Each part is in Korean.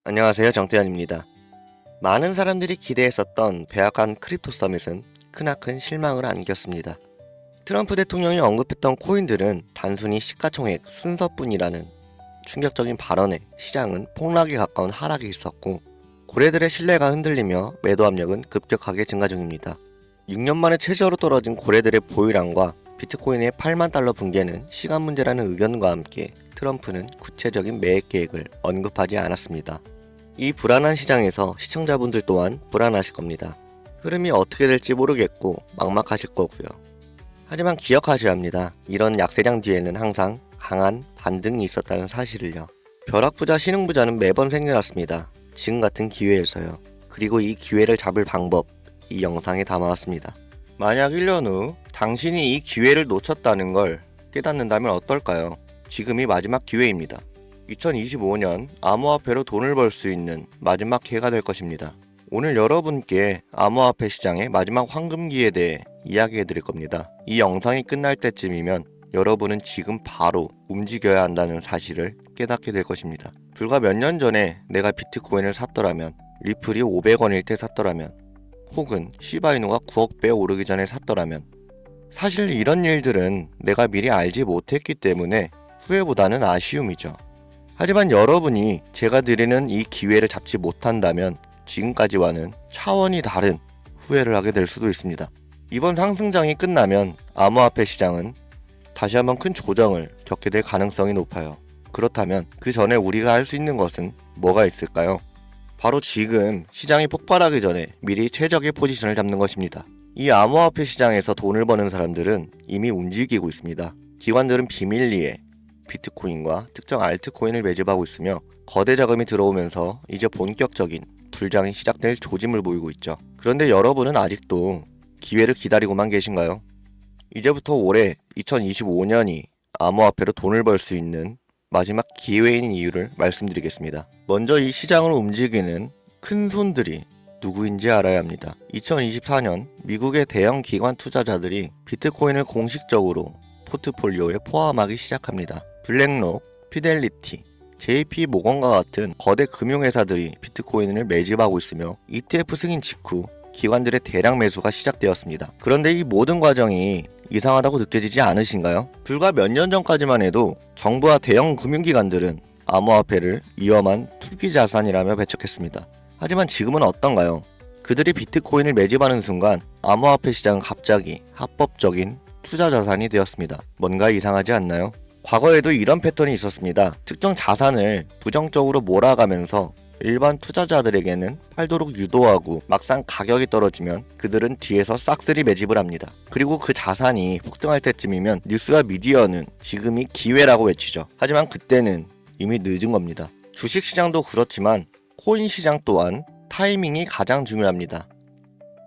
안녕하세요, 정태현입니다. 많은 사람들이 기대했었던 백악관 크립토 서밋은 크나큰 실망을 안겼습니다. 트럼프 대통령이 언급했던 코인들은 단순히 시가총액 순서뿐이라는 충격적인 발언에 시장은 폭락에 가까운 하락이 있었고, 고래들의 신뢰가 흔들리며 매도 압력은 급격하게 증가 중입니다. 6년 만에 최저로 떨어진 고래들의 보유량과 비트코인의 8만 달러 붕괴는 시간 문제라는 의견과 함께 트럼프는 구체적인 매입 계획을 언급하지 않았습니다. 이 불안한 시장에서 시청자분들 또한 불안하실 겁니다. 흐름이 어떻게 될지 모르겠고 막막하실 거고요. 하지만 기억하셔야 합니다. 이런 약세장 뒤에는 항상 강한 반등이 있었다는 사실을요. 벼락부자 신흥부자는 매번 생겨났습니다. 지금 같은 기회에서요. 그리고 이 기회를 잡을 방법, 이 영상에 담아왔습니다. 만약 1년 후 당신이 이 기회를 놓쳤다는 걸 깨닫는다면 어떨까요? 지금이 마지막 기회입니다. 2025년 암호화폐로 돈을 벌 수 있는 마지막 기회가 될 것입니다. 오늘 여러분께 암호화폐 시장의 마지막 황금기에 대해 이야기해 드릴 겁니다. 이 영상이 끝날 때쯤이면 여러분은 지금 바로 움직여야 한다는 사실을 깨닫게 될 것입니다. 불과 몇 년 전에 내가 비트코인을 샀더라면, 리플이 500원일 때 샀더라면, 혹은 시바이누가 9억 배 오르기 전에 샀더라면, 사실 이런 일들은 내가 미리 알지 못했기 때문에 후회보다는 아쉬움이죠. 하지만 여러분이 제가 드리는 이 기회를 잡지 못한다면 지금까지와는 차원이 다른 후회를 하게 될 수도 있습니다. 이번 상승장이 끝나면 암호화폐 시장은 다시 한번 큰 조정을 겪게 될 가능성이 높아요. 그렇다면 그 전에 우리가 할 수 있는 것은 뭐가 있을까요? 바로 지금 시장이 폭발하기 전에 미리 최적의 포지션을 잡는 것입니다. 이 암호화폐 시장에서 돈을 버는 사람들은 이미 움직이고 있습니다. 기관들은 비밀리에 비트코인과 특정 알트코인을 매집하고 있으며 거대 자금이 들어오면서 이제 본격적인 불장이 시작될 조짐을 보이고 있죠. 그런데 여러분은 아직도 기회를 기다리고만 계신가요? 이제부터 올해 2025년이 암호화폐로 돈을 벌 수 있는 마지막 기회인 이유를 말씀드리겠습니다. 먼저 이 시장을 움직이는 큰 손들이 누구인지 알아야 합니다. 2024년 미국의 대형 기관 투자자들이 비트코인을 공식적으로 포트폴리오에 포함하기 시작합니다. 블랙록, 피델리티, JP 모건과 같은 거대 금융회사들이 비트코인을 매집하고 있으며 ETF 승인 직후 기관들의 대량 매수가 시작되었습니다. 그런데 이 모든 과정이 이상하다고 느껴지지 않으신가요? 불과 몇 년 전까지만 해도 정부와 대형 금융기관들은 암호화폐를 위험한 투기 자산이라며 배척했습니다. 하지만 지금은 어떤가요? 그들이 비트코인을 매집하는 순간 암호화폐 시장은 갑자기 합법적인 투자 자산이 되었습니다. 뭔가 이상하지 않나요? 과거에도 이런 패턴이 있었습니다. 특정 자산을 부정적으로 몰아가면서 일반 투자자들에게는 팔도록 유도하고 막상 가격이 떨어지면 그들은 뒤에서 싹쓸이 매집을 합니다. 그리고 그 자산이 폭등할 때쯤이면 뉴스와 미디어는 지금이 기회라고 외치죠. 하지만 그때는 이미 늦은 겁니다. 주식시장도 그렇지만 코인 시장 또한 타이밍이 가장 중요합니다.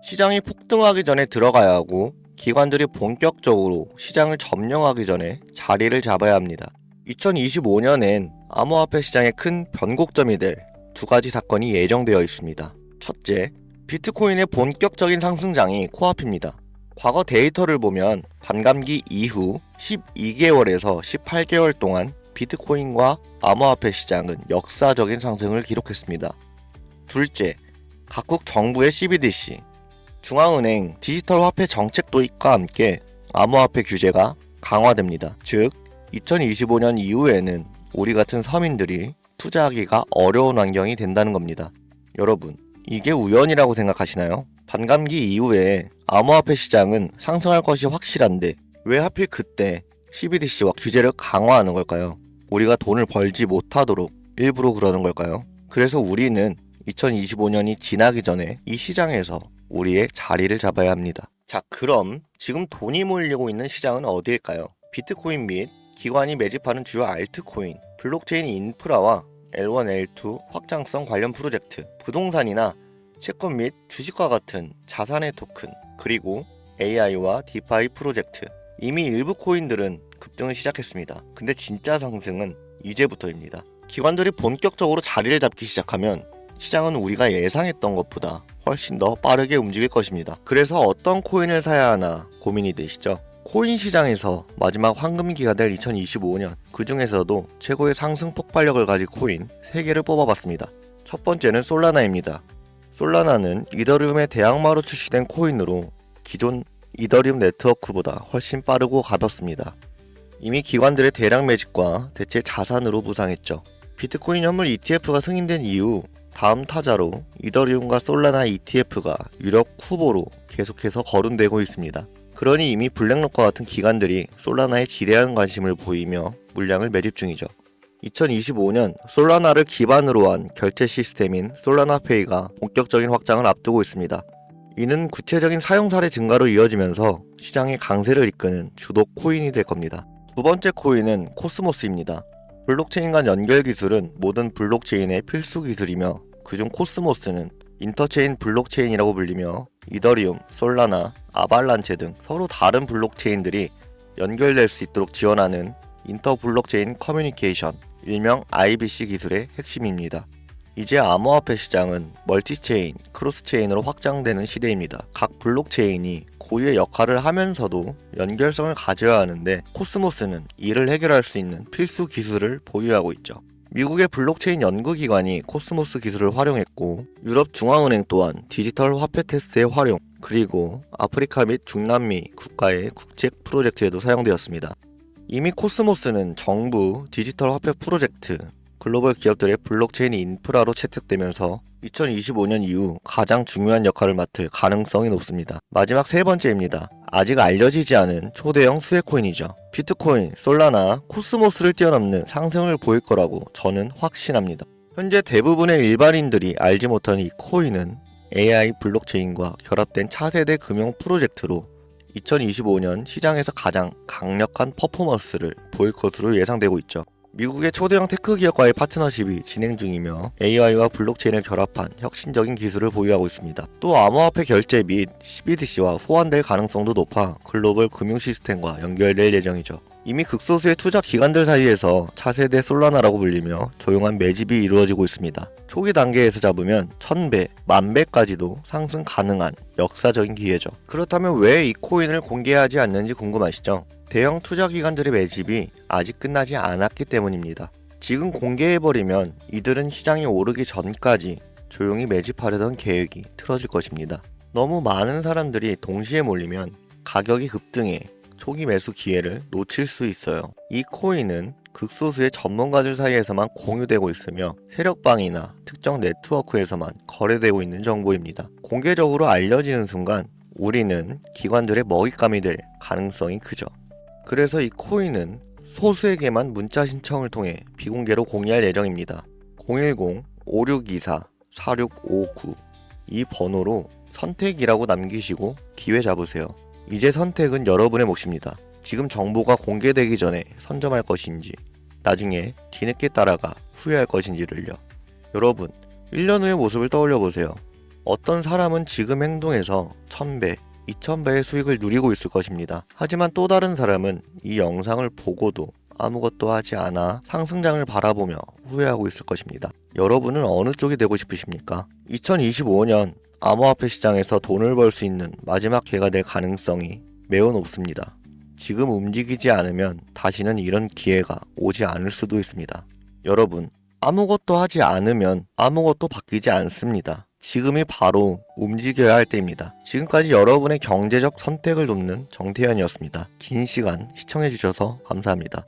시장이 폭등하기 전에 들어가야 하고 기관들이 본격적으로 시장을 점령하기 전에 자리를 잡아야 합니다. 2025년엔 암호화폐 시장의 큰 변곡점이 될 두 가지 사건이 예정되어 있습니다. 첫째, 비트코인의 본격적인 상승장이 코앞입니다. 과거 데이터를 보면 반감기 이후 12개월에서 18개월 동안 비트코인과 암호화폐 시장은 역사적인 상승을 기록했습니다. 둘째, 각국 정부의 CBDC, 중앙은행 디지털 화폐 정책 도입과 함께 암호화폐 규제가 강화됩니다. 즉, 2025년 이후에는 우리 같은 서민들이 투자하기가 어려운 환경이 된다는 겁니다. 여러분, 이게 우연이라고 생각하시나요? 반감기 이후에 암호화폐 시장은 상승할 것이 확실한데 왜 하필 그때 CBDC와 규제를 강화하는 걸까요? 우리가 돈을 벌지 못하도록 일부러 그러는 걸까요? 그래서 우리는 2025년이 지나기 전에 이 시장에서 우리의 자리를 잡아야 합니다. 자, 그럼 지금 돈이 몰리고 있는 시장은 어디일까요? 비트코인 및 기관이 매집하는 주요 알트코인, 블록체인 인프라와 L1, L2 확장성 관련 프로젝트, 부동산이나 채권 및 주식과 같은 자산의 토큰, 그리고 AI와 디파이 프로젝트. 이미 일부 코인들은 급등을 시작했습니다. 근데 진짜 상승은 이제부터입니다. 기관들이 본격적으로 자리를 잡기 시작하면 시장은 우리가 예상했던 것보다 훨씬 더 빠르게 움직일 것입니다. 그래서 어떤 코인을 사야 하나 고민이 되시죠? 코인 시장에서 마지막 황금기가 될 2025년, 그 중에서도 최고의 상승 폭발력을 가진 코인 3개를 뽑아봤습니다. 첫 번째는 솔라나입니다. 솔라나는 이더리움의 대항마로 출시된 코인으로 기존 이더리움 네트워크보다 훨씬 빠르고 가볍습니다. 이미 기관들의 대량 매집과 대체 자산으로 부상했죠. 비트코인 현물 ETF가 승인된 이후 다음 타자로 이더리움과 솔라나 ETF가 유력 후보로 계속해서 거론되고 있습니다. 그러니 이미 블랙록과 같은 기관들이 솔라나에 지대한 관심을 보이며 물량을 매집 중이죠. 2025년 솔라나를 기반으로 한 결제 시스템인 솔라나페이가 본격적인 확장을 앞두고 있습니다. 이는 구체적인 사용 사례 증가로 이어지면서 시장의 강세를 이끄는 주도 코인이 될 겁니다. 두 번째 코인은 코스모스입니다. 블록체인 간 연결 기술은 모든 블록체인의 필수 기술이며 그중 코스모스는 인터체인 블록체인이라고 불리며 이더리움, 솔라나, 아발란체 등 서로 다른 블록체인들이 연결될 수 있도록 지원하는 인터 블록체인 커뮤니케이션, 일명 IBC 기술의 핵심입니다. 이제 암호화폐 시장은 멀티체인, 크로스체인으로 확장되는 시대입니다. 각 블록체인이 고유의 역할을 하면서도 연결성을 가져야 하는데 코스모스는 이를 해결할 수 있는 필수 기술을 보유하고 있죠. 미국의 블록체인 연구기관이 코스모스 기술을 활용했고 유럽 중앙은행 또한 디지털 화폐 테스트의 활용, 그리고 아프리카 및 중남미 국가의 국제 프로젝트에도 사용되었습니다. 이미 코스모스는 정부, 디지털 화폐 프로젝트, 글로벌 기업들의 블록체인 인프라로 채택되면서 2025년 이후 가장 중요한 역할을 맡을 가능성이 높습니다. 마지막 세 번째입니다. 아직 알려지지 않은 초대형 수혜 코인이죠. 비트코인, 솔라나, 코스모스를 뛰어넘는 상승을 보일 거라고 저는 확신합니다. 현재 대부분의 일반인들이 알지 못하는 이 코인은 AI 블록체인과 결합된 차세대 금융 프로젝트로 2025년 시장에서 가장 강력한 퍼포먼스를 보일 것으로 예상되고 있죠. 미국의 초대형 테크 기업과의 파트너십이 진행 중이며 AI와 블록체인을 결합한 혁신적인 기술을 보유하고 있습니다. 또 암호화폐 결제 및 CBDC와 호환될 가능성도 높아 글로벌 금융 시스템과 연결될 예정이죠. 이미 극소수의 투자 기관들 사이에서 차세대 솔라나라고 불리며 조용한 매집이 이루어지고 있습니다. 초기 단계에서 잡으면 1000배, 10,000배까지도 상승 가능한 역사적인 기회죠. 그렇다면 왜 이 코인을 공개하지 않는지 궁금하시죠? 대형 투자 기관들의 매집이 아직 끝나지 않았기 때문입니다. 지금 공개해버리면 이들은 시장이 오르기 전까지 조용히 매집하려던 계획이 틀어질 것입니다. 너무 많은 사람들이 동시에 몰리면 가격이 급등해 초기 매수 기회를 놓칠 수 있어요. 이 코인은 극소수의 전문가들 사이에서만 공유되고 있으며 세력방이나 특정 네트워크에서만 거래되고 있는 정보입니다. 공개적으로 알려지는 순간 우리는 기관들의 먹잇감이 될 가능성이 크죠. 그래서 이 코인은 소수에게만 문자 신청을 통해 비공개로 공개할 예정입니다. 010-5624-4659 이 번호로 선택이라고 남기시고 기회 잡으세요. 이제 선택은 여러분의 몫입니다. 지금 정보가 공개되기 전에 선점할 것인지 나중에 뒤늦게 따라가 후회할 것인지를요. 여러분, 1년 후의 모습을 떠올려 보세요. 어떤 사람은 지금 행동에서 1000배, 2000배의 수익을 누리고 있을 것입니다. 하지만 또 다른 사람은 이 영상을 보고도 아무것도 하지 않아 상승장을 바라보며 후회하고 있을 것입니다. 여러분은 어느 쪽이 되고 싶으십니까? 2025년 암호화폐 시장에서 돈을 벌 수 있는 마지막 기회가 될 가능성이 매우 높습니다. 지금 움직이지 않으면 다시는 이런 기회가 오지 않을 수도 있습니다. 여러분, 아무것도 하지 않으면 아무것도 바뀌지 않습니다. 지금이 바로 움직여야 할 때입니다. 지금까지 여러분의 경제적 선택을 돕는 정태현이었습니다. 긴 시간 시청해주셔서 감사합니다.